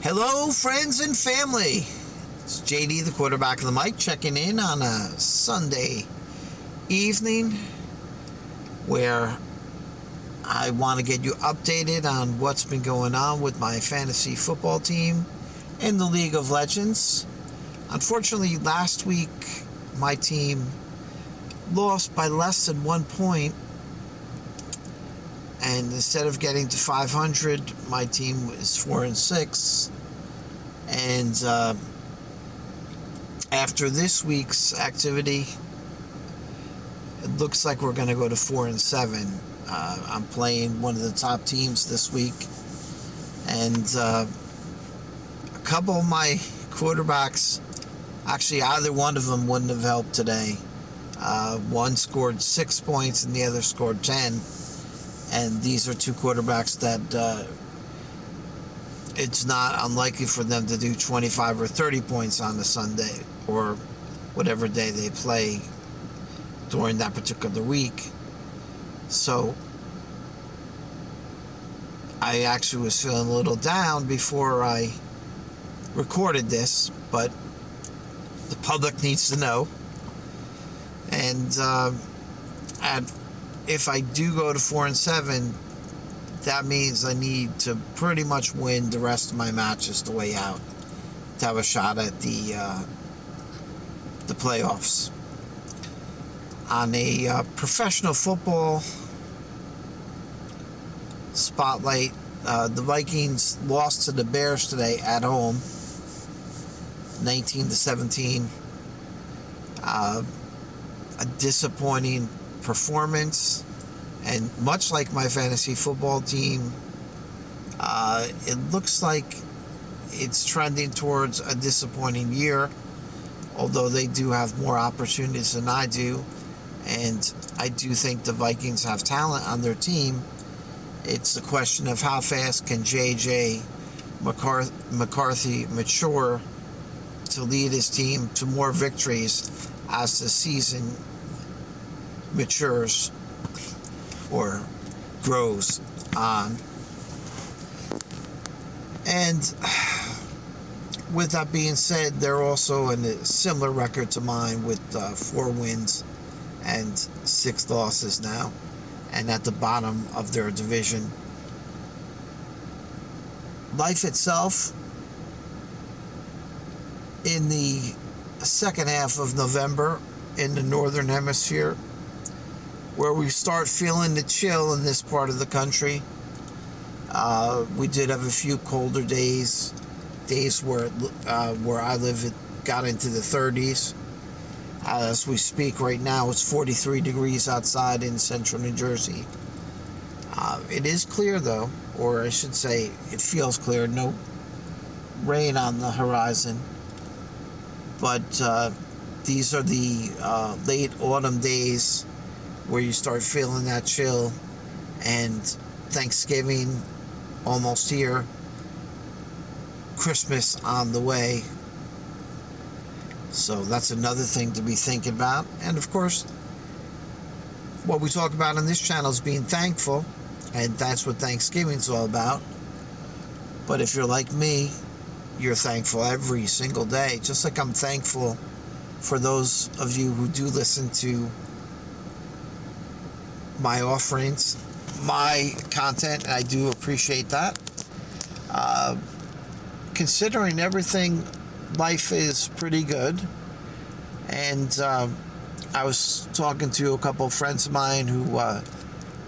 Hello, friends and family. It's JD, the quarterback of the mic, checking in on a Sunday evening where I want to get you updated on what's been going on with my fantasy football team in the League of Legends. Unfortunately, last week my team lost by less than 1 point, and instead of getting to 500, my team is 4-6. And after this week's activity, it looks like we're going to go to 4-7. I'm playing one of the top teams this week, and a couple of my quarterbacks, actually either one of them wouldn't have helped today. One scored 6 points and the other scored 10. And these are two quarterbacks that it's not unlikely for them to do 25 or 30 points on a Sunday or whatever day they play during that particular week. So I actually was feeling a little down before I recorded this, but the public needs to know. And if I do go to 4-7, that means I need to pretty much win the rest of my matches the way out to have a shot at the playoffs. On a professional football spotlight, the Vikings lost to the Bears today at home, 19-17. A disappointing performance, and much like my fantasy football team, it looks like it's trending towards a disappointing year, although they do have more opportunities than I do, and I do think the Vikings have talent on their team. It's the question of how fast can J.J. McCarthy mature to lead his team to more victories as the season matures or grows on. And with that being said, they're also in a similar record to mine with 4 wins and 6 losses now, and at the bottom of their division. Life itself in the second half of November in the Northern Hemisphere, where we start feeling the chill in this part of the country. We did have a few colder days where I live, it got into the 30s. As we speak right now, it's 43 degrees outside in central New Jersey. It is clear though, or I should say it feels clear, no rain on the horizon. But these are the late autumn days where you start feeling that chill, and Thanksgiving almost here, Christmas on the way. So that's another thing to be thinking about. And of course, what we talk about on this channel is being thankful, and that's what Thanksgiving's all about. But if you're like me, you're thankful every single day, just like I'm thankful for those of you who do listen to my offerings, my content, and I do appreciate that. Considering everything, life is pretty good. And I was talking to a couple of friends of mine who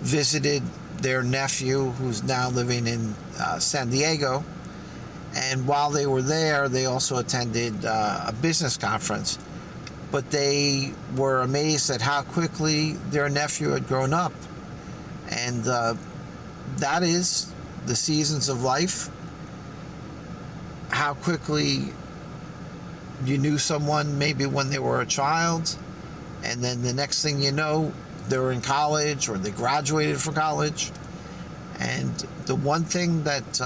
visited their nephew, who's now living in San Diego. And while they were there, they also attended a business conference. But they were amazed at how quickly their nephew had grown up. And that is the seasons of life. How quickly you knew someone maybe when they were a child, and then the next thing you know, they're in college or they graduated from college. And the one thing that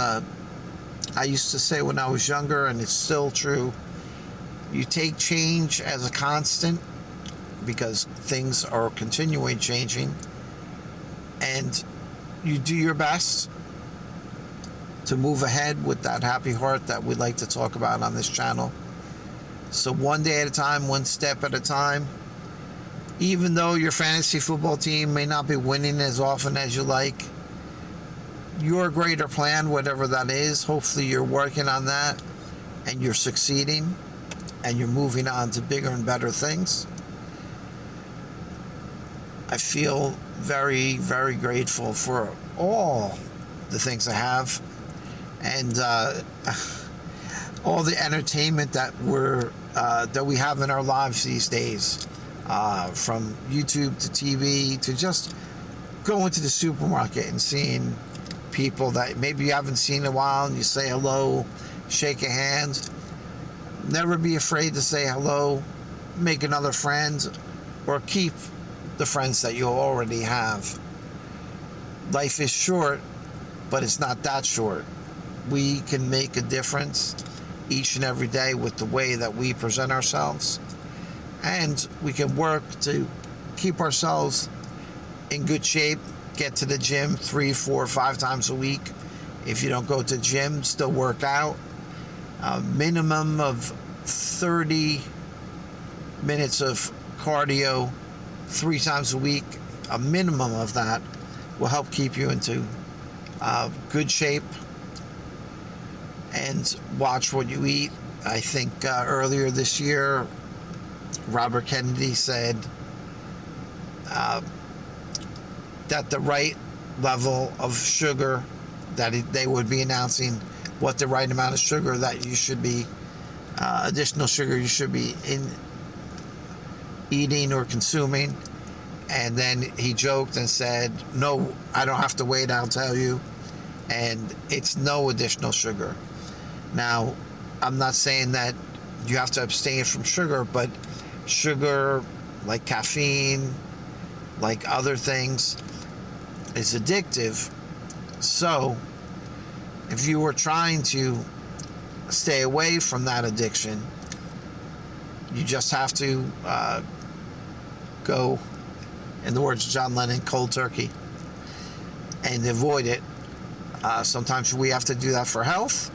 I used to say when I was younger, and it's still true, you take change as a constant because things are continually changing, and you do your best to move ahead with that happy heart that we like to talk about on this channel. So one day at a time, one step at a time. Even though your fantasy football team may not be winning as often as you like, your greater plan, whatever that is, hopefully you're working on that and you're succeeding and you're moving on to bigger and better things. I feel very, very grateful for all the things I have and all the entertainment that we have in our lives these days, from YouTube to TV to just going to the supermarket and seeing people that maybe you haven't seen in a while, and you say hello, shake a hand. Never be afraid to say hello, make another friend, or keep the friends that you already have. Life is short, but it's not that short. We can make a difference each and every day with the way that we present ourselves, and we can work to keep ourselves in good shape. Get to the gym 3, 4, 5 times a week. If you don't go to the gym, still work out. A minimum of 30 minutes of cardio 3 times a week. A minimum of that will help keep you into good shape. And watch what you eat. I think earlier this year, Robert Kennedy said that the right level of sugar, that they would be announcing what the right amount of sugar that you should be, additional sugar you should be eating or consuming. And then he joked and said, no, I don't have to wait, I'll tell you. And it's no additional sugar. Now, I'm not saying that you have to abstain from sugar, but sugar, like caffeine, like other things, is addictive. So if you were trying to stay away from that addiction, you just have to go, in the words of John Lennon, cold turkey and avoid it. Sometimes we have to do that for health,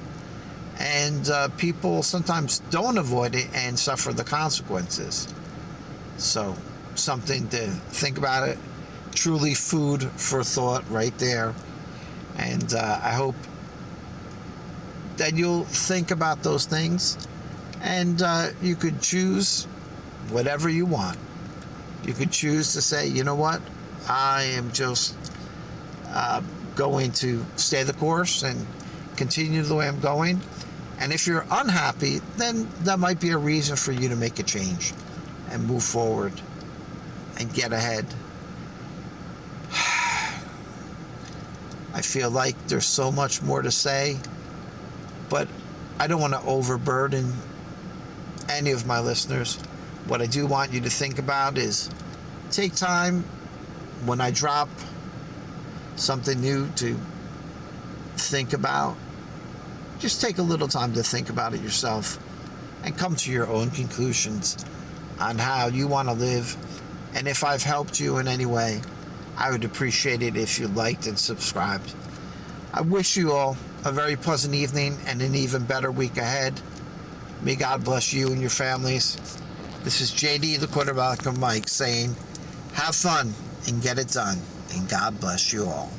and people sometimes don't avoid it and suffer the consequences. So something to think about it. Truly food for thought right there. And I hope that you'll think about those things, and you could choose whatever you want. You could choose to say, you know what, I am just going to stay the course and continue the way I'm going. And if you're unhappy, then that might be a reason for you to make a change and move forward and get ahead. I feel like there's so much more to say, but I don't want to overburden any of my listeners. What I do want you to think about is take time when I drop something new to think about. Just take a little time to think about it yourself and come to your own conclusions on how you want to live. And if I've helped you in any way, I would appreciate it if you liked and subscribed. I wish you all a very pleasant evening and an even better week ahead. May God bless you and your families. This is JD, the quarterback of Mike, saying, have fun and get it done, and God bless you all.